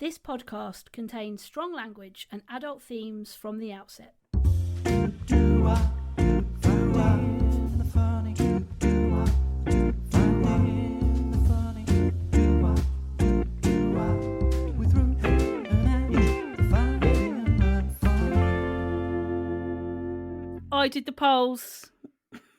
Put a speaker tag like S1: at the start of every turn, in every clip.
S1: This podcast contains strong language and adult themes from the outset. I did the polls.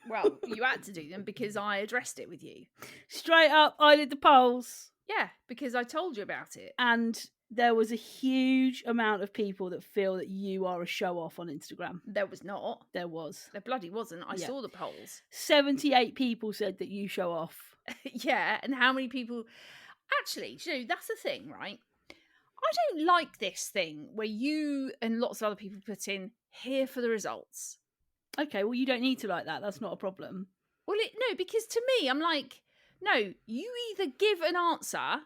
S2: Well, you had to do them because I addressed it with you.
S1: Straight up, I did the polls.
S2: Yeah, because I told you about it.
S1: And there was a huge amount of people that feel that you are a show-off on Instagram.
S2: There was not.
S1: There was.
S2: There bloody wasn't. I saw the polls.
S1: 78 people said that you show off.
S2: Yeah, and how many people... Actually, that's the thing, right? I don't like this thing where you and lots of other people put in, here for the results.
S1: Okay, well, you don't need to like that. That's not a problem.
S2: Well, no, because to me, I'm like, no, you either give an answer,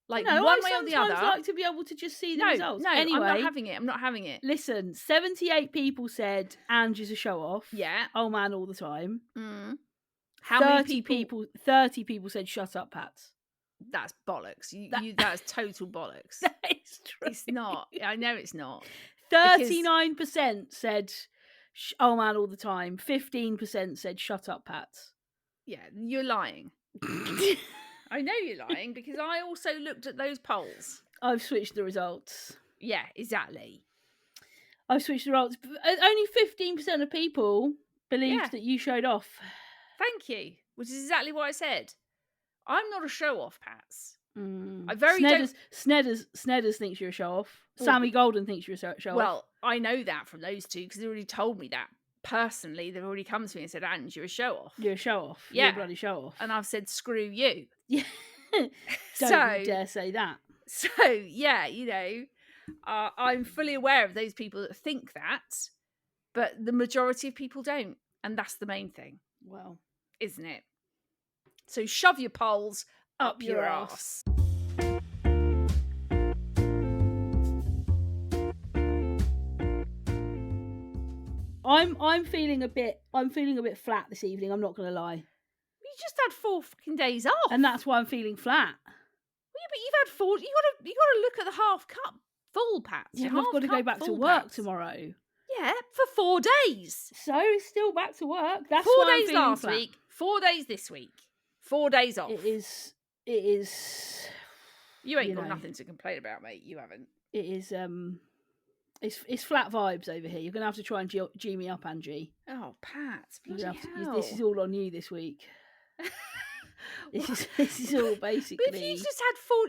S2: like one way or the other.
S1: I like to be able to just see the results.
S2: No,
S1: anyway,
S2: I'm not having it.
S1: Listen, 78 people said Ange is a show-off.
S2: Yeah.
S1: Oh, man, all the time.
S2: Mm. How many people?
S1: 30 people said shut up, Pats.
S2: That's bollocks. That's total bollocks.
S1: That is true.
S2: It's not. I know it's not.
S1: 39% said, oh man, all the time. 15% said, shut up, Pats.
S2: Yeah, you're lying. I know you're lying because I also looked at those polls.
S1: I've switched the results.
S2: Yeah, exactly.
S1: I've switched the results. Only 15% of people believed that you showed off.
S2: Thank you. Which is exactly what I said. I'm not a show-off, Pats. I
S1: Snedders thinks you're a show-off.
S2: Ooh.
S1: Sammy Golden thinks you're a show-off.
S2: Well, I know that from those two because they already told me that. Personally, they've already come to me and said, Ange, you're a show-off.
S1: You're a show-off.
S2: Yeah.
S1: You're a bloody show-off.
S2: And I've said, screw you.
S1: Yeah. Don't you dare say that.
S2: So, yeah, I'm fully aware of those people that think that, but the majority of people don't. And that's the main thing.
S1: Well.
S2: Isn't it? So shove your polls up your arse.
S1: I'm feeling a bit flat this evening, I'm not gonna lie.
S2: You just had 4 fucking days off.
S1: And that's why I'm feeling flat.
S2: Yeah, but you've had 4 you gotta look at the half cup full, Pat.
S1: Yeah, I've got to go back to work tomorrow.
S2: Yeah, for 4 days.
S1: So it's still back to work. That's
S2: 4
S1: why
S2: days
S1: I'm
S2: last
S1: flat.
S2: week, 4 days this week. 4 days off.
S1: It is.
S2: You ain't got nothing to complain about, mate. You haven't.
S1: It is. It's flat vibes over here. You're gonna have to try and G me up, Angie.
S2: Oh, Pat, bloody hell.
S1: This is all on you this week. This is all basically.
S2: But if you've had 4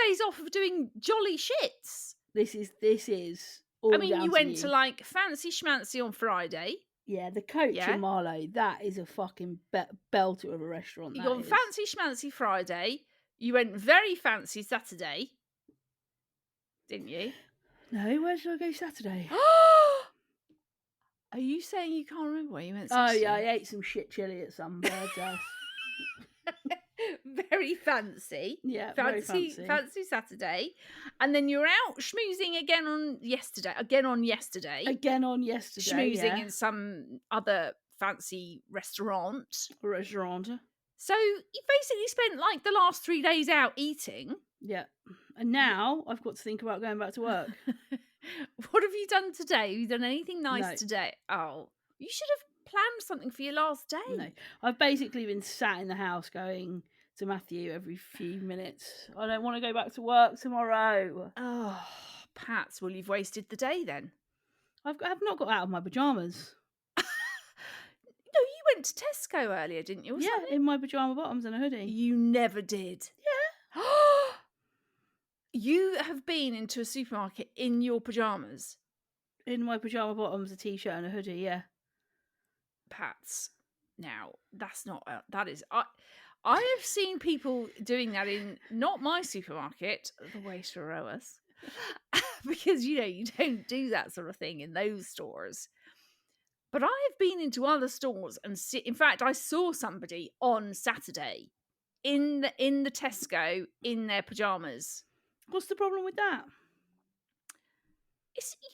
S2: days off of doing jolly shits.
S1: This is. All
S2: I mean,
S1: down
S2: you
S1: to
S2: went to like fancy schmancy on Friday.
S1: Yeah, the Coach in Marlow. That is a fucking belter of a restaurant.
S2: You got fancy schmancy Friday. You went very fancy Saturday, didn't you?
S1: No, where did I go Saturday?
S2: Are you saying you can't remember where you went
S1: Saturday?
S2: Oh yeah,
S1: I ate some shit chili at some bird's house.
S2: Very fancy.
S1: Yeah,
S2: fancy Saturday. And then you're out schmoozing again on yesterday. Schmoozing in some other fancy restaurant. So you basically spent like the last 3 days out eating.
S1: Yeah. And now I've got to think about going back to work.
S2: What have you done today? Have you done anything nice today? Oh, you should have planned something for your last day.
S1: No. I've basically been sat in the house going to Matthew every few minutes. I don't want to go back to work tomorrow.
S2: Oh, Pats, well, you've wasted the day then.
S1: I've not got out of my pyjamas.
S2: No, you went to Tesco earlier, didn't you?
S1: In my pyjama bottoms and a hoodie.
S2: You never did.
S1: Yeah.
S2: You have been into a supermarket in your pyjamas?
S1: In my pyjama bottoms, a t-shirt and a hoodie, yeah.
S2: Pats. Now, that is... I have seen people doing that in not my supermarket, the Waitrose, because, you don't do that sort of thing in those stores. But I have been into other stores and in fact, I saw somebody on Saturday in the Tesco in their pyjamas.
S1: What's the problem with that?
S2: It's like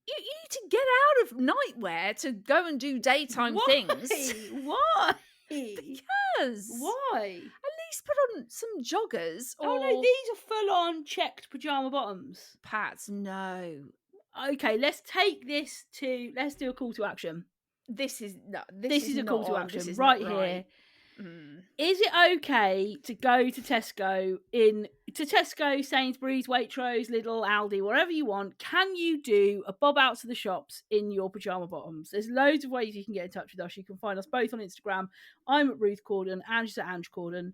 S2: you need to get out of nightwear to go and do daytime things.
S1: Why?
S2: Because
S1: why?
S2: at least put on some joggers or...
S1: Oh no, these are full-on checked pyjama bottoms.
S2: Pats, no.
S1: Okay, let's do a call to action.
S2: This is
S1: a call to action
S2: this is
S1: right
S2: not
S1: here.
S2: Mm.
S1: Is it okay to go to Tesco, Sainsbury's, Waitrose, Lidl, Aldi, wherever you want? Can you do a bob out to the shops in your pyjama bottoms? There's loads of ways you can get in touch with us. You can find us both on Instagram. I'm at Ruth Corden, Ange's at Ange Corden.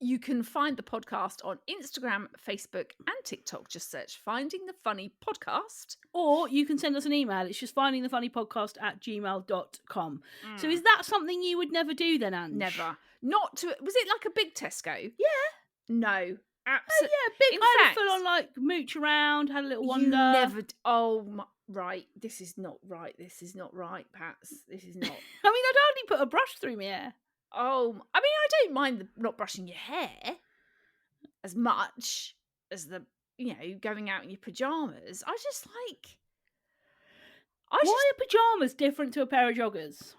S2: You can find the podcast on Instagram, Facebook, and TikTok. Just search Finding the Funny Podcast.
S1: Or you can send us an email. It's just findingthefunnypodcast@gmail.com. So is that something you would never do then, Ange?
S2: Never. Not to... Was it like a big Tesco?
S1: Yeah.
S2: No.
S1: Absolutely. Oh, yeah, big. I had a full on like mooch around, had a little wander.
S2: You never... right. This is not right. This is not right, Pats. This is not...
S1: I mean, I'd hardly put a brush through my hair.
S2: Oh, I mean, I don't mind not brushing your hair as much as going out in your pyjamas. I just like...
S1: Why are pyjamas different to a pair of joggers?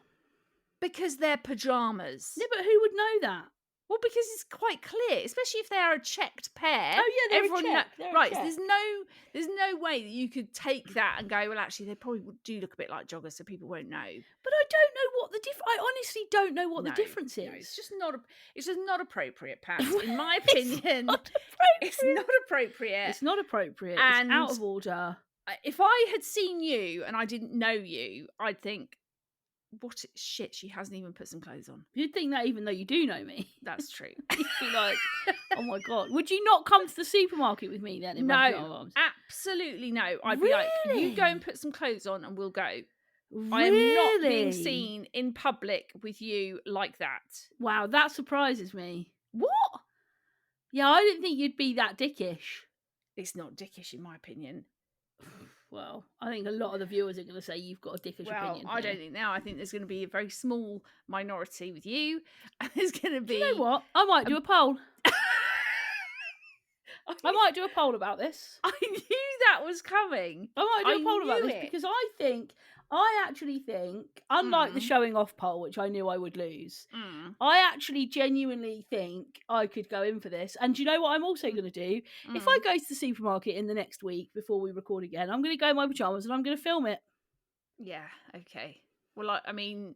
S2: Because they're pyjamas.
S1: Yeah, but who would know that?
S2: Well, because it's quite clear, especially if they are a checked pair.
S1: Oh yeah, they're checked.
S2: Right, so there's no way that you could take that and go, well, actually, they probably do look a bit like joggers, so people won't know.
S1: But I don't know what the I honestly don't know what the difference is.
S2: No, it's just not appropriate, Pat. In my opinion, it's not appropriate.
S1: It's not appropriate.
S2: And
S1: it's out of order.
S2: If I had seen you and I didn't know you, I'd think, what shit, she hasn't even put some clothes on.
S1: You'd think that even though you do know me.
S2: That's true.
S1: You'd be like, oh my God. Would you not come to the supermarket with me then?
S2: No, absolutely no. I'd be like, you go and put some clothes on and we'll go.
S1: Really?
S2: I am not being seen in public with you like that.
S1: Wow, that surprises me.
S2: What?
S1: Yeah, I didn't think you'd be that dickish.
S2: It's not dickish in my opinion.
S1: Well, I think a lot of the viewers are going to say you've got a dickish opinion.
S2: I don't think now. I think there's going to be a very small minority with you, and there's going to be...
S1: Do you know what? I might do a poll. I might do a poll about this.
S2: I knew that was coming.
S1: I might do a poll about this because I actually think, unlike the showing off poll, which I knew I would lose, I actually genuinely think I could go in for this. And do you know what I'm also going to do? If I go to the supermarket in the next week before we record again, I'm going to go in my pyjamas and I'm going to film it.
S2: Yeah, okay. Well, I mean,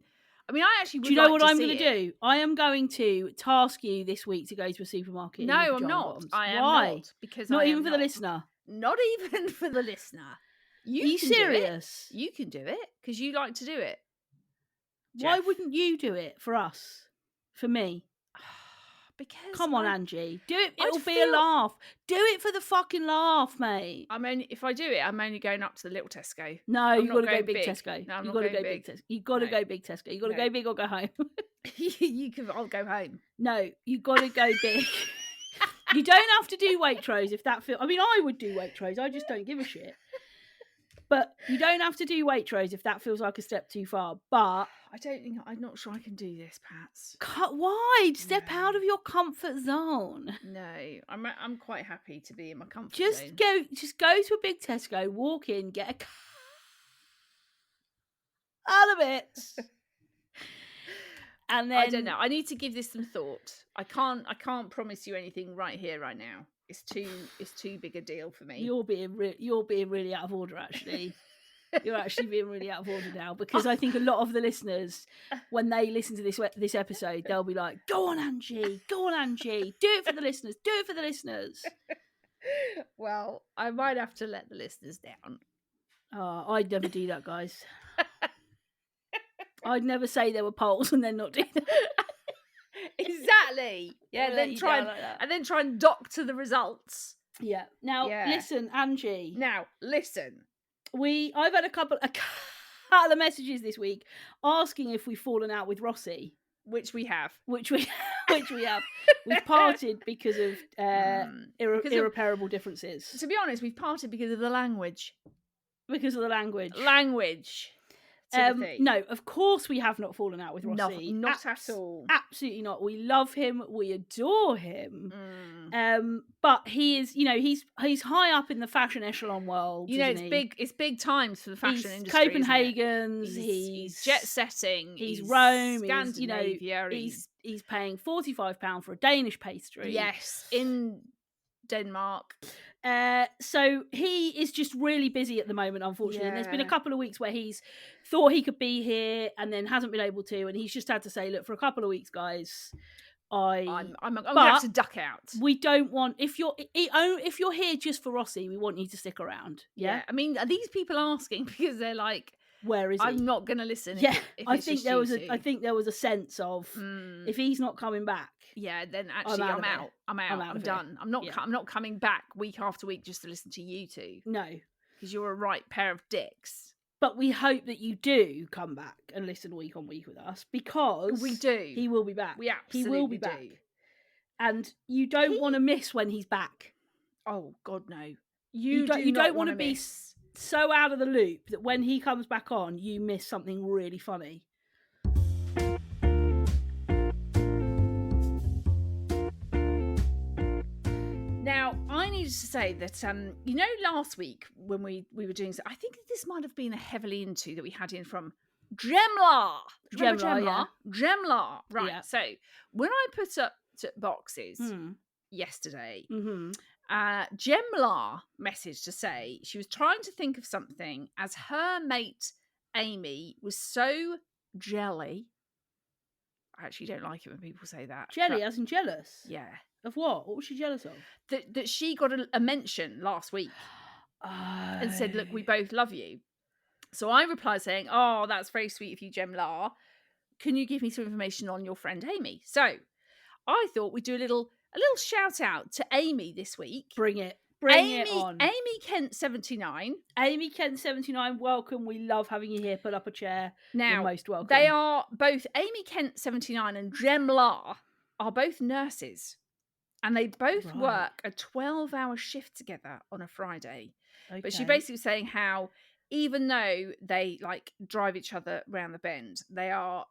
S2: I actually would.
S1: Do you know what I'm going to do? I am going to task you this week to go to a supermarket.
S2: No, I'm not.
S1: Bottoms.
S2: I am
S1: Why?
S2: not. Because
S1: not even for the listener.
S2: Not even for the listener.
S1: Are you serious?
S2: You can do it because you like to do it.
S1: Why wouldn't you do it for us? For me?
S2: Because
S1: come on, Angie, do it. It'll be a laugh. Do it for the fucking laugh, mate.
S2: If I do it, I'm only going up to the little Tesco.
S1: No, you got to go big Tesco.
S2: No,
S1: you got to go big Tesco. You got to go big Tesco. You got to go big or go home.
S2: I'll go home.
S1: No, you got to go big. You don't have to do Waitrose if that feels. I mean, I would do Waitrose. I just don't give a shit. But you don't have to do Waitrose if that feels like a step too far. But
S2: I'm not sure I can do this, Pats.
S1: Cut wide. Step out of your comfort zone.
S2: No, I'm quite happy to be in my comfort zone.
S1: Just go to a big Tesco, walk in, get a out of it. And then
S2: I don't know. I need to give this some thought. I can't promise you anything right here, right now. It's too big a deal for me.
S1: You're being really out of order, actually. You're actually being really out of order now because I think a lot of the listeners, when they listen to this episode, they'll be like, "Go on, Angie! Go on, Angie! Do it for the listeners! Do it for the listeners!"
S2: Well, I might have to let the listeners down.
S1: Oh, I'd never do that, guys. I'd never say there were polls and then not do that.
S2: Exactly. Yeah, and then try and doctor the results.
S1: Yeah. Now, listen, Angie.
S2: Now, listen.
S1: I've had a couple of messages this week asking if we've fallen out with Rossi,
S2: which we have.
S1: Which we have. We've parted because of irreparable differences.
S2: To be honest, we've parted because of the language.
S1: Because of the language.
S2: No,
S1: of course we have not fallen out with Rossi.
S2: Not at all.
S1: Absolutely not. We love him. We adore him. But he is, he's high up in the fashion echelon world.
S2: It's big times for the fashion industry.
S1: Copenhagen's.
S2: He's jet setting.
S1: He's Rome.
S2: Scandinavia. He's
S1: he's paying £45 for a Danish pastry.
S2: Yes, in Denmark.
S1: So he is just really busy at the moment, unfortunately. And there's been a couple of weeks where he's thought he could be here and then hasn't been able to, and he's just had to say, look, for a couple of weeks, guys,
S2: I'm gonna have to duck out.
S1: We don't want, if you're here just for Rossi, we want you to stick around. Yeah.
S2: I mean, are these people asking because they're like,
S1: where is he?
S2: I'm not gonna listen.
S1: Yeah,
S2: if
S1: I think there was a sense of if he's not coming back.
S2: Yeah, then actually I'm out. I'm done. I'm not coming back week after week just to listen to you two.
S1: No,
S2: because you're a right pair of dicks.
S1: But we hope that you do come back and listen week on week with us, because
S2: we do.
S1: He will be back.
S2: We absolutely
S1: he will be
S2: do.
S1: Back. And you don't want to miss when he's back.
S2: Oh God, no.
S1: You don't want to be so out of the loop that when he comes back on, you miss something really funny.
S2: Now, I needed to say that, last week when we were doing, I think this might have been a heavily into that we had in from Gemla. Gemla. Right. Yeah. So when I put up boxes yesterday, Gemla messaged to say she was trying to think of something as her mate Amy was so jelly. I actually don't like it when people say that.
S1: Jelly, as in jealous?
S2: Yeah.
S1: Of what? What was she jealous of?
S2: That she got a mention last week and said, look, we both love you. So I replied saying, oh, that's very sweet of you, Gemla. Can you give me some information on your friend Amy? So I thought we'd do a little shout out to Amy this week.
S1: Bring it on.
S2: Amy Kent 79.
S1: Amy Kent 79, welcome. We love having you here. Pull up a chair.
S2: Now,
S1: you're most welcome.
S2: They are both Amy Kent 79 and Gemla are both nurses. And they both work a 12-hour shift together on a Friday. Okay. But she basically was saying how even though they drive each other around the bend, they are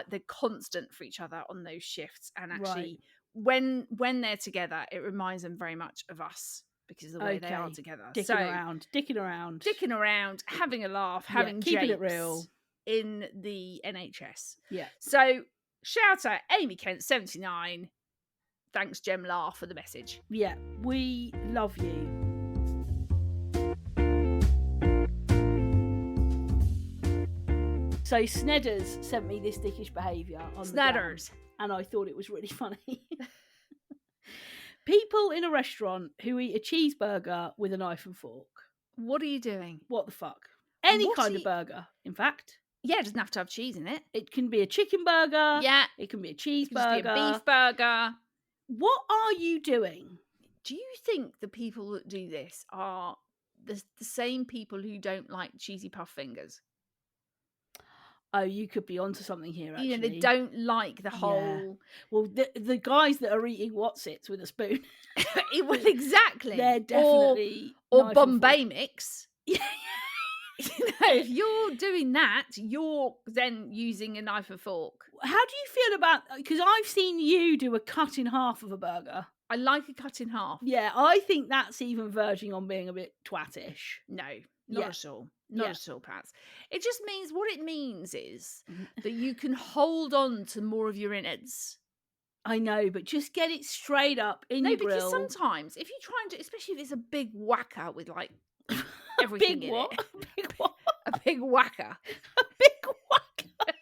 S2: they're constant for each other on those shifts. And actually, when they're together, it reminds them very much of us because of the way they are together.
S1: Dicking around,
S2: having a laugh, having
S1: keeping it real
S2: in the NHS.
S1: Yeah.
S2: So shout out Amy Kent 79. Thanks, Gemla, for the message.
S1: Yeah, we love you. So Snedders sent me this dickish behaviour on
S2: Snedders,
S1: and I thought it was really funny. People in a restaurant who eat a cheeseburger with a knife and fork.
S2: What are you doing?
S1: What the fuck? Any kind of burger, in fact.
S2: Yeah, it doesn't have to have cheese in it.
S1: It can be a chicken burger.
S2: Yeah.
S1: It can be a cheeseburger. It can
S2: be a beef burger.
S1: What are you doing?
S2: Do you think the people that do this are the same people who don't like cheesy puff fingers?
S1: Oh, you could be onto something here, actually.
S2: They don't like the whole...
S1: Yeah. Well, the guys that are eting Whatsits with a spoon.
S2: Well, exactly.
S1: They're definitely...
S2: Or Bombay mix. Yeah. If you're doing that, you're then using a knife and fork.
S1: How do you feel about... Because I've seen you do a cut in half of a burger.
S2: I like a cut in half.
S1: Yeah, I think that's even verging on being a bit twattish.
S2: No, not at all. Not at all, Pats. It just means... What it means is that you can hold on to more of your innards.
S1: I know, but just get it straight up in your grill.
S2: No, because sometimes, if you try and do... Especially if it's a big whacker with, everything in it.
S1: Big what?
S2: A big whacker.
S1: A big whacker.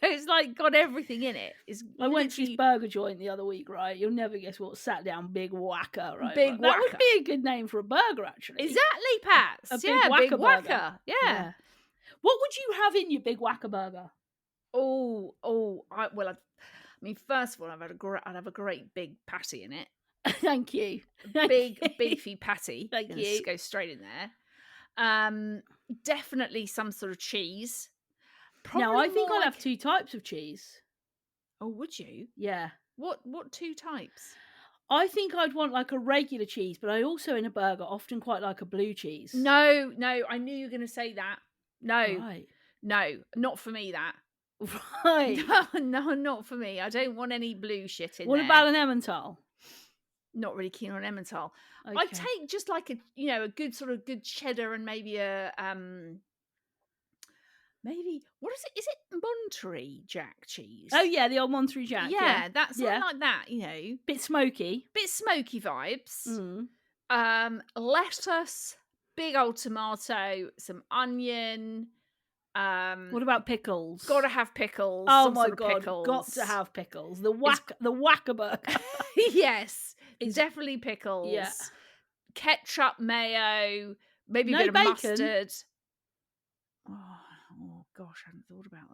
S2: It's got everything in it.
S1: I went to this burger joint the other week, right? You'll never guess what sat down. Big whacker, right?
S2: Big whacker.
S1: That would be a good name for a burger, actually.
S2: Exactly, Pats.
S1: A big whacker.
S2: Yeah.
S1: What would you have in your big whacker burger?
S2: First of all, I'd have a great big patty in it.
S1: Thank you.
S2: Big beefy patty.
S1: Thank you.
S2: Just go straight in there. Definitely some sort of cheese.
S1: Now, I think I'd have two types of cheese.
S2: Oh, would you?
S1: Yeah.
S2: What two types?
S1: I think I'd want a regular cheese, but I also in a burger often quite like a blue cheese.
S2: No, I knew you were going to say that. No,
S1: right.
S2: No, not for me. That
S1: right?
S2: No, not for me. I don't want any blue shit in
S1: there. What about an Emmental?
S2: Not really keen on Emmental.
S1: Okay.
S2: I'd take just a good sort of good cheddar and maybe a maybe, what is it? Is it Monterey Jack cheese?
S1: Oh yeah, the old Monterey Jack.
S2: Yeah, that's something like that,
S1: Bit smoky.
S2: Bit smoky vibes.
S1: Mm.
S2: Lettuce, big old tomato, some onion.
S1: What about pickles?
S2: Gotta have pickles.
S1: Oh
S2: some
S1: my
S2: sort of
S1: god,
S2: pickles.
S1: got to have pickles. The Whackaburger.
S2: Yes, definitely pickles.
S1: Yeah.
S2: Ketchup, mayo, maybe a
S1: No
S2: bit of
S1: bacon.
S2: mustard. Oh gosh, I hadn't thought about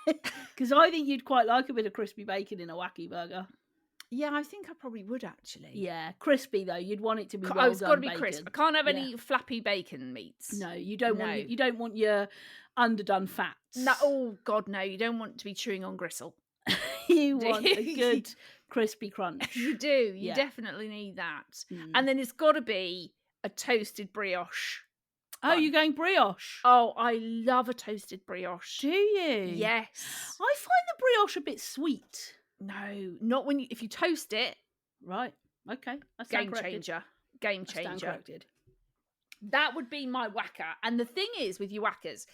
S2: that.
S1: Because I think you'd quite like a bit of crispy bacon in a wacky burger.
S2: Yeah, I think I probably would actually.
S1: Yeah, crispy though. You'd want it to be well
S2: it's got to be
S1: bacon.
S2: crisp. I can't have any flappy bacon meats.
S1: No, you don't want. You don't want your underdone fats.
S2: No, oh god, no! You don't want to be chewing on gristle.
S1: You want a good crispy crunch.
S2: You do. You definitely need that. And then it's got to be a toasted brioche.
S1: Oh, you're going brioche?
S2: Oh, I love a toasted brioche.
S1: Do you?
S2: Yes.
S1: I find the brioche a bit sweet.
S2: No, not when if you toast it.
S1: Right. Okay.
S2: Game changer. Game changer.
S1: Corrected.
S2: That would be my whacker. And the thing is with your whackers,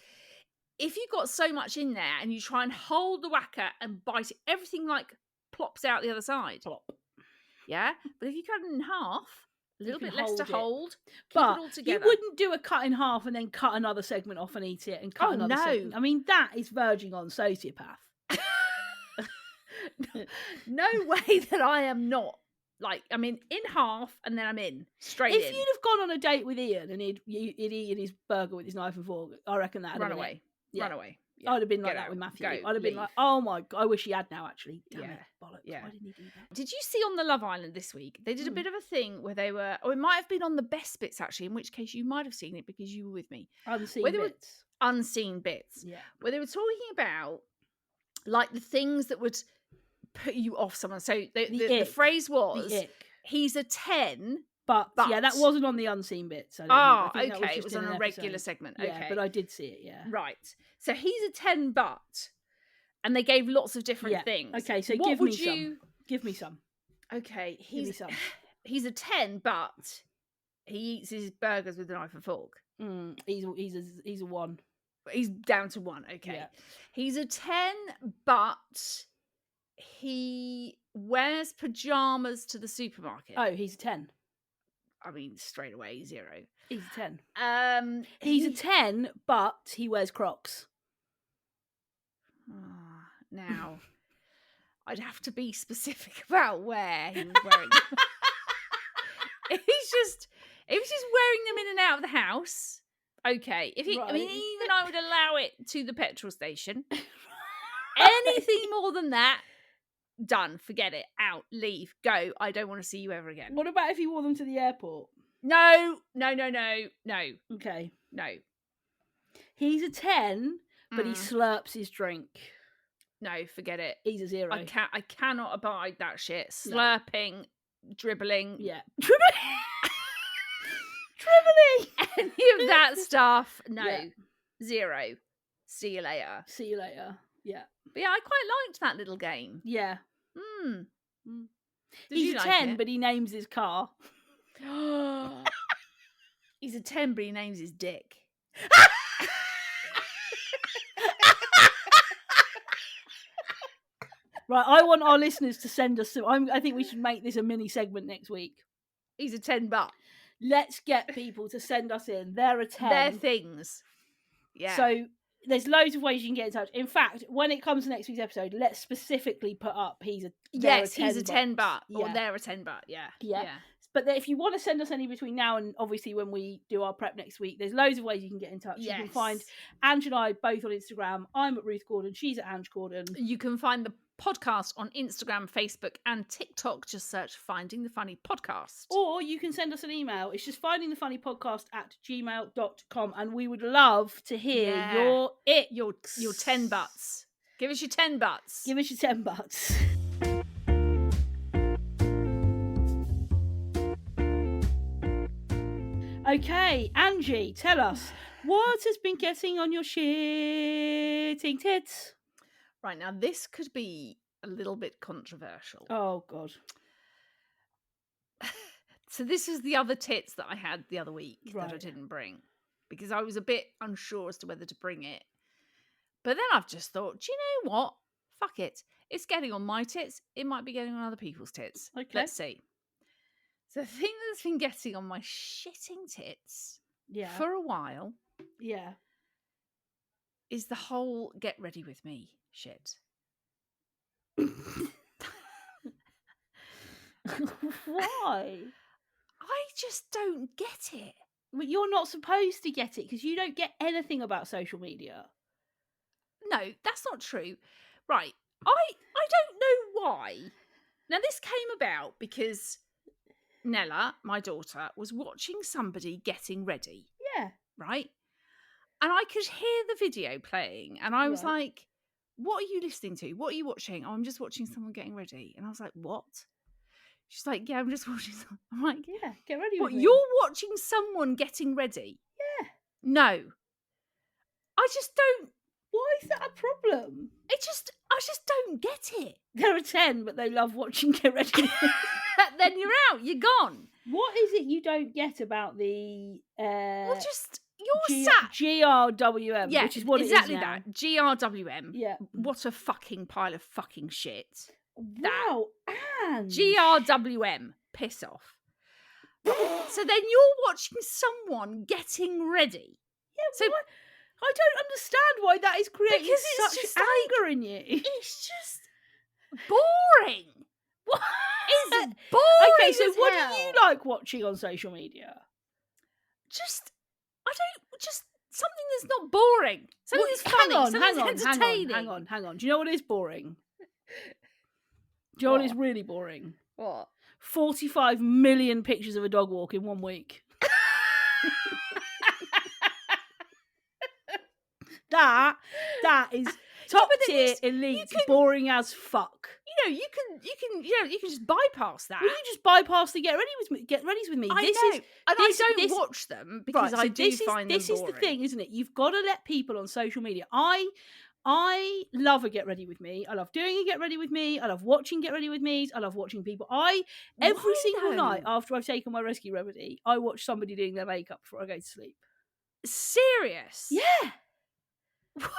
S2: if you've got so much in there and you try and hold the whacker and bite it, everything like plops out the other side.
S1: Plop.
S2: Yeah? But if you cut it in half, a little bit less to hold, keep
S1: but
S2: it all together.
S1: You wouldn't do a cut in half and then cut another segment off and eat it and cut another segment. I mean, that is verging on sociopath.
S2: No way that I am not. Like, I mean, in half and then I'm in. Straight in.
S1: If you'd have gone on a date with Ian and he'd eaten his burger with his knife and fork, I reckon that'd
S2: run
S1: have been
S2: away.
S1: Yeah.
S2: Run away. Yeah.
S1: I'd have been like that with Matthew. I'd have been like, oh my god, I wish he had now actually. Damn it, bollocks. Yeah. Why didn't he do that?
S2: Did you see on the Love Island this week? They did a bit of a thing where they were, or it might have been on the best bits actually, in which case you might have seen it because you were with me.
S1: Unseen bits.
S2: Yeah. Where they were talking about like the things that would put you off someone. So the phrase was, he's a 10.
S1: But yeah, that wasn't on the unseen bits.
S2: Okay. It was on a regular segment. Okay.
S1: Yeah, but I did see it, yeah.
S2: Right. So he's a 10 but. And they gave lots of different things.
S1: Okay, so give me some. Give me some.
S2: Okay. He's a 10 but he eats his burgers with a knife and fork.
S1: He's a 1.
S2: He's down to 1, okay. Yeah. He's a 10 but he wears pyjamas to the supermarket.
S1: Oh, he's a 10.
S2: I mean, straight away, 0.
S1: He's a 10. He's a 10, but he wears Crocs.
S2: Now, I'd have to be specific about where he was wearing them. If he's just wearing them in and out of the house, okay. I mean, even I would allow it to the petrol station. Anything more than that, done. Forget it. Out. Leave. Go. I don't want to see you ever again.
S1: What about if he wore them to the airport?
S2: No.
S1: Okay.
S2: No.
S1: He's a 10, but he slurps his drink.
S2: No, forget it.
S1: He's a 0.
S2: I cannot abide that shit. Slurping, dribbling.
S1: Yeah.
S2: Dribbling. Any of that stuff. No. Yeah. 0. See you later.
S1: Yeah.
S2: But yeah, I quite liked that little game.
S1: Yeah.
S2: He's
S1: a 10, but he names his car.
S2: He's a 10, but he names his dick.
S1: Right, I want our listeners to send us some. I think we should make this a mini segment next week.
S2: He's a 10 but.
S1: Let's get people to send us in. They're a 10.
S2: They're things. Yeah.
S1: So there's loads of ways you can get in touch. In fact, when it comes to next week's episode, let's specifically put up he's a 10
S2: but. Or they're a 10 but. Yeah.
S1: But if you want to send us any between now and obviously when we do our prep next week, there's loads of ways you can get in touch.
S2: Yes.
S1: You can find Ange and I both on Instagram. I'm at Ruth Gordon. She's at Ange Gordon.
S2: You can find the podcast on Instagram, Facebook and TikTok. Just search Finding the Funny Podcast.
S1: Or you can send us an email. It's just findingthefunnypodcast@gmail.com, and we would love to hear your
S2: 10 butts. Give us your 10 butts.
S1: Give us your 10 butts. Okay, Angie, tell us, what has been getting on your shitting tits?
S2: Right, now this could be a little bit controversial.
S1: Oh, God.
S2: So this is the other tits that I had the other week that I didn't bring. because I was a bit unsure as to whether to bring it. But then I've just thought, do you know what? Fuck it. It's getting on my tits. It might be getting on other people's tits.
S1: Okay.
S2: Let's see. So the thing that's been getting on my shitting tits for a while is the whole get ready with me shit.
S1: Why?
S2: I just don't get it.
S1: But you're not supposed to get it because you don't get anything about social media.
S2: No, that's not true. Right. I don't know why. Now, this came about because Nella, my daughter, was watching somebody getting ready.
S1: Yeah.
S2: Right? And I could hear the video playing, and I was like, what are you listening to? What are you watching? Oh, I'm just watching someone getting ready. And I was like, what? She's like, yeah, I'm just watching someone. I'm like,
S1: yeah, get ready
S2: with
S1: me.
S2: You're watching someone getting ready?
S1: Yeah.
S2: No. I just don't.
S1: Why is that a problem?
S2: I just don't get it.
S1: There are 10, but they love watching Get Ready.
S2: Then you're out. You're gone.
S1: What is it you don't get about the...
S2: well, just... You're sat...
S1: GRWM,
S2: yeah,
S1: which is what
S2: exactly
S1: it is now.
S2: That. GRWM.
S1: Yeah.
S2: What a fucking pile of fucking shit.
S1: Wow, Ange.
S2: GRWM. Piss off. So then you're watching someone getting ready.
S1: Yeah,
S2: so
S1: I don't understand why that is creating such anger in you.
S2: It's just boring.
S1: What?
S2: It's boring.
S1: Okay, so what do you like watching on social media?
S2: Just something that's not boring. Something that's funny. Something that's entertaining.
S1: Hang on. Do you know what is boring? Do you know what is really boring?
S2: What?
S1: 45 million pictures of a dog walk in 1 week. That is top tier, elite, boring as fuck.
S2: You can just bypass that.
S1: Well, you just bypass the get readies with me.
S2: I don't watch them because I do find them boring. This is the
S1: thing, isn't it? You've got to let people on social media. I love a get ready with me. I love doing a get ready with me. I love watching get ready with me. I love watching people. Every single night after I've taken my rescue remedy, I watch somebody doing their makeup before I go to sleep.
S2: Serious?
S1: Yeah.
S2: But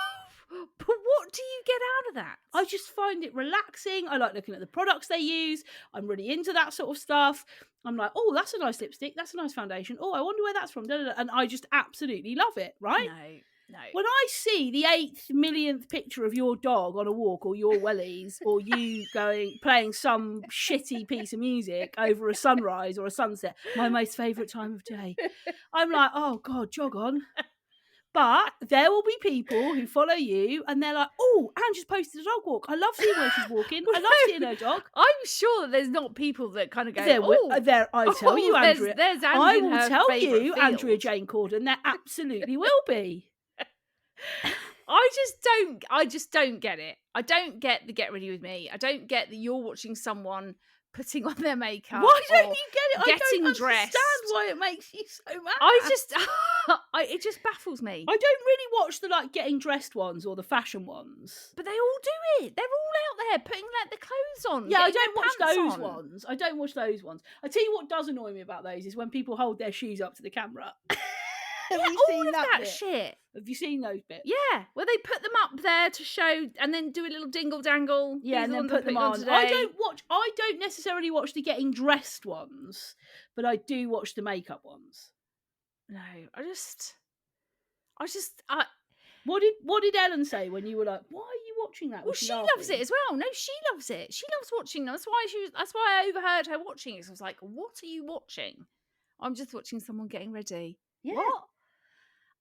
S2: what do you get out of that?
S1: I just find it relaxing. I like looking at the products they use. I'm really into that sort of stuff. I'm like, oh, that's a nice lipstick. That's a nice foundation. Oh, I wonder where that's from. And I just absolutely love it, right?
S2: No.
S1: When I see the 8th millionth picture of your dog on a walk or your wellies or you playing some shitty piece of music over a sunrise or a sunset, my most favourite time of day, I'm like, oh, God, jog on. But there will be people who follow you and they're like, oh, Ange just posted a dog walk. I love seeing where she's walking. I love seeing her dog.
S2: I'm sure that there's not people that kind of go,
S1: I tell you, Andrea.
S2: There's Ange
S1: I will tell you,
S2: field.
S1: Andrea Jane Corden, there absolutely will be.
S2: I just don't get it. I don't get the get ready with me. I don't get that you're watching someone putting on their makeup.
S1: Why don't you get it?
S2: Getting
S1: I don't
S2: dressed.
S1: understand why it makes you so mad.
S2: It just baffles me.
S1: I don't really watch the getting dressed ones or the fashion ones.
S2: But they all do it. They're all out there putting the clothes on.
S1: Yeah, I don't watch those ones. I don't watch those ones. I tell you what does annoy me about those is when people hold their shoes up to the camera.
S2: Have you seen that shit?
S1: Have you seen those bits?
S2: Yeah, where they put them up there to show and then do a little dingle dangle.
S1: Yeah, and then put them on. I don't necessarily watch the getting dressed ones, but I do watch the makeup ones.
S2: No,
S1: What did Ellen say when you were like, why are you watching that?
S2: Well, she loves it as well. No, she loves it. She loves watching them. That's why I overheard her watching it. So I was like, what are you watching? I'm just watching someone getting ready.
S1: Yeah.
S2: What?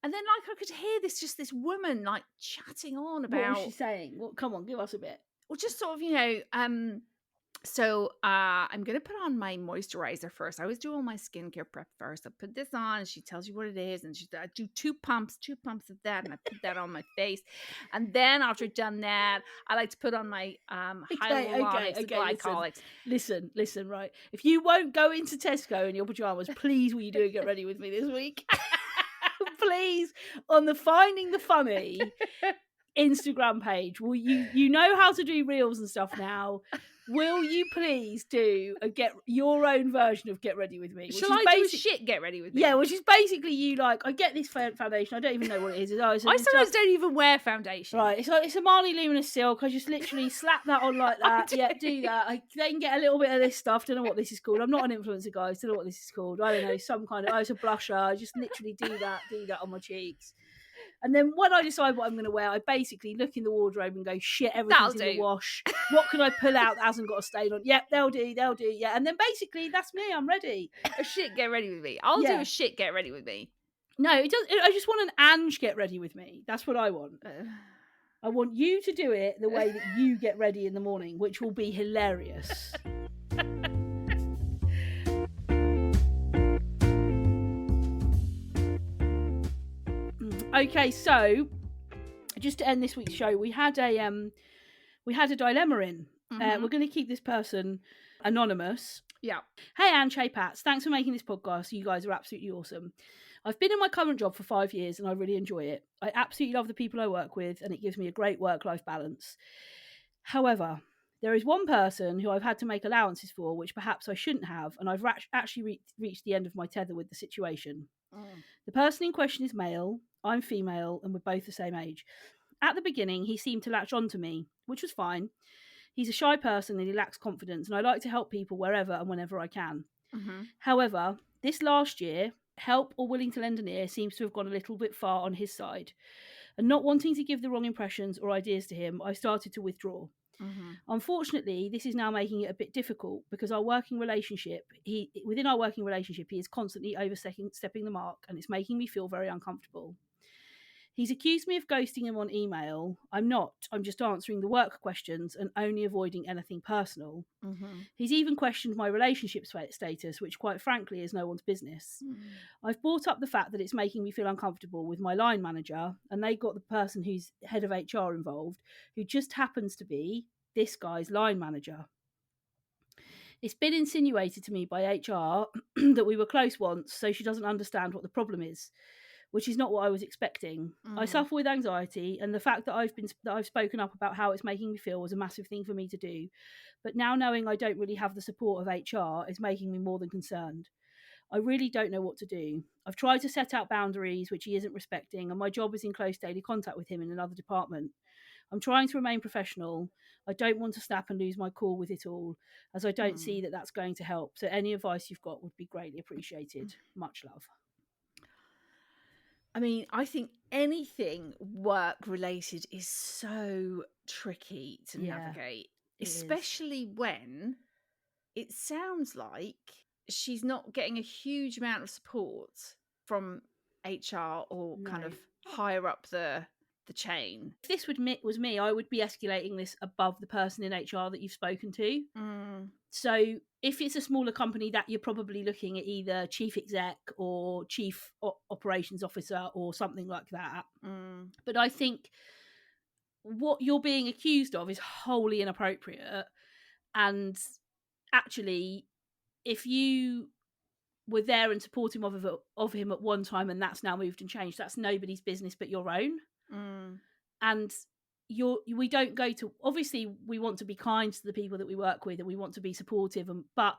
S2: And then I could hear this woman chatting on about.
S1: What was she saying? Well, come on, give us a bit.
S2: Well, just sort of, so I'm going to put on my moisturizer first. I always do all my skincare prep first. I put this on and she tells you what it is. And I do two pumps of that. And I put that on my face. And then after I've done that, I like to put on my hyaluronic glycolics.
S1: Listen, right. If you won't go into Tesco in your pajamas, please will you do a get ready with me this week? Please, on the Finding the Funny Instagram page. Well, you know how to do reels and stuff now. will you please do get your own version of Get Ready With Me?
S2: Shall I do a shit Get Ready With Me?
S1: Yeah, which is basically you like, I get this foundation, I don't even know what it is.
S2: I sometimes don't even wear foundation.
S1: Right, it's a Marley Luminous Silk. I just literally slap that on like that. Yeah, do that. I then get a little bit of this stuff. Don't know what this is called. I'm not an influencer, guys. Don't know what this is called. I don't know, some kind of, it's a blusher. I just literally do that on my cheeks. And then when I decide what I'm going to wear, I basically look in the wardrobe and go, shit, everything's in the wash. What can I pull out that hasn't got a stain on? Yep, they'll do. Yeah. And then basically, that's me. I'm ready.
S2: A shit Get Ready With Me. I'll do a shit Get Ready With Me.
S1: No, it does. I just want an Ange Get Ready With Me. That's what I want. I want you to do it the way that you get ready in the morning, which will be hilarious. Okay, so just to end this week's show, we had a dilemma in. We're going to keep this person anonymous.
S2: Yeah.
S1: Hey Ange, hey Pats, thanks for making this podcast. You guys are absolutely awesome. I've been in my current job for 5 years and I really enjoy it. I absolutely love the people I work with and it gives me a great work-life balance. However, there is one person who I've had to make allowances for, which perhaps I shouldn't have, and I've actually reached the end of my tether with the situation. The person in question is male, I'm female, and we're both the same age. At the beginning, he seemed to latch on to me, which was fine. He's a shy person and he lacks confidence, and I like to help people wherever and whenever I can. However, this last year, help or willing to lend an ear seems to have gone a little bit far on his side. And not wanting to give the wrong impressions or ideas to him, I started to withdraw. Unfortunately, this is now making it a bit difficult because within our working relationship, he is constantly overstepping the mark, and it's making me feel very uncomfortable. He's accused me of ghosting him on email. I'm not. I'm just answering the work questions and only avoiding anything personal. He's even questioned my relationship status, which quite frankly is no one's business. I've brought up the fact that it's making me feel uncomfortable with my line manager, and they got the person who's head of HR involved, who just happens to be this guy's line manager. It's been insinuated to me by HR that we were close once, so she doesn't understand what the problem is, which is not what I was expecting. I suffer with anxiety, and the fact that I've spoken up about how it's making me feel was a massive thing for me to do. But now knowing I don't really have the support of HR is making me more than concerned. I really don't know what to do. I've tried to set out boundaries, which he isn't respecting, and my job is in close daily contact with him in another department. I'm trying to remain professional. I don't want to snap and lose my cool with it all, as I don't see that that's going to help. So any advice you've got would be greatly appreciated. Much love.
S2: I mean, I think anything work-related is so tricky to navigate, especially when it sounds like she's not getting a huge amount of support from HR or kind of higher up the chain.
S1: If this was me, I would be escalating this above the person in HR that you've spoken to. So if it's a smaller company, that you're probably looking at either chief exec or chief operations officer or something like that. But I think what you're being accused of is wholly inappropriate. And actually, if you were there and supportive of him at one time and that's now moved and changed, that's nobody's business but your own. And we don't go to, obviously we want to be kind to the people that we work with and we want to be supportive, but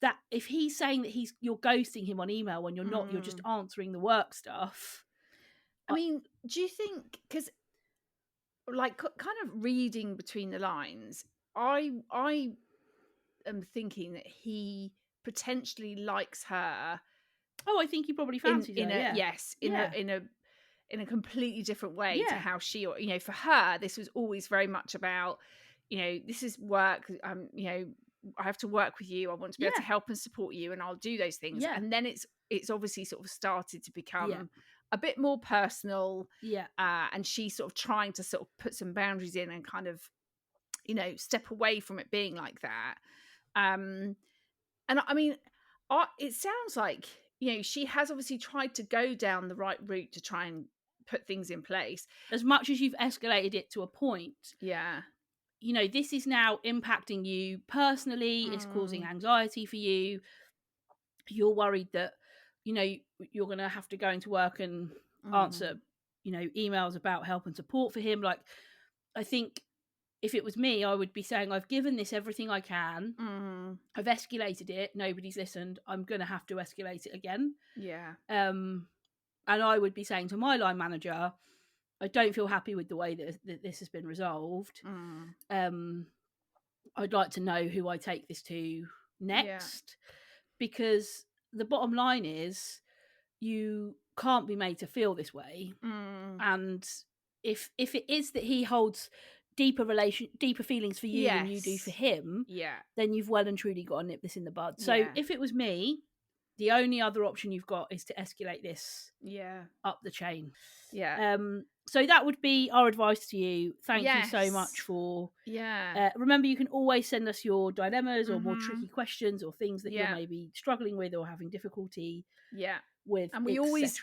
S1: that if he's saying that you're ghosting him on email when you're not, you're just answering the work stuff.
S2: I mean, do you think, because like kind of reading between the lines, I am thinking that he potentially likes her.
S1: I think he probably fancies her.
S2: Yes, in a completely different way to how she, for her, this was always very much about, this is work. I have to work with you. I want to be able to help and support you, and I'll do those things. And then it's obviously sort of started to become a bit more personal. And she's sort of trying to sort of put some boundaries in and kind of, step away from it being like that. And I mean, it sounds like, she has obviously tried to go down the right route to try and put things in place.
S1: As much as you've escalated it to a point. This is now impacting you personally. It's causing anxiety for you. You're worried that, you're going to have to go into work and answer, emails about help and support for him. Like, I think if it was me, I would be saying, I've given this everything I can. I've escalated it. Nobody's listened. I'm going to have to escalate it again.
S2: Yeah.
S1: And I would be saying to my line manager, I don't feel happy with the way that this has been resolved. I'd like to know who I take this to next, because the bottom line is you can't be made to feel this way. And if it is that he holds deeper feelings for you than you do for him, then you've well and truly got to nip this in the bud. So if it was me, the only other option you've got is to escalate this up the chain. So that would be our advice to you. Thank you so much for remember, you can always send us your dilemmas or more tricky questions or things that you're maybe struggling with or having difficulty with,
S2: and we always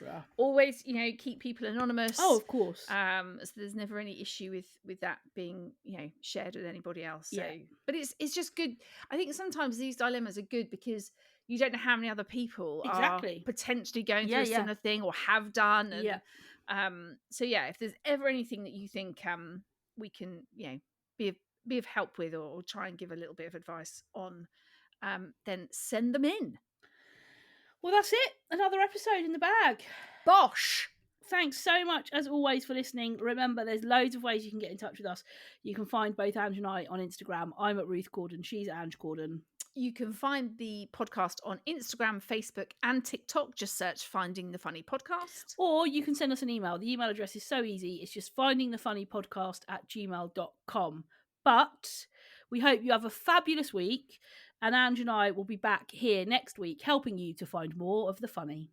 S2: keep people anonymous.
S1: Oh, of course.
S2: So there's never any issue with that being shared with anybody else. So but it's just good. I think sometimes these dilemmas are good because you don't know how many other people are potentially going through a similar thing or have done. And so if there's ever anything that you think we can be of help with or try and give a little bit of advice on, then send them in.
S1: Well, that's it. Another episode in the bag.
S2: Bosh!
S1: Thanks so much, as always, for listening. Remember, there's loads of ways you can get in touch with us. You can find both Ange and I on Instagram. I'm at Ruth Corden. She's at Ange Corden.
S2: You can find the podcast on Instagram, Facebook, and TikTok. Just search Finding the Funny Podcast.
S1: Or you can send us an email. The email address is so easy. It's just findingthefunnypodcast@gmail.com. But we hope you have a fabulous week. And Ange and I will be back here next week helping you to find more of the funny.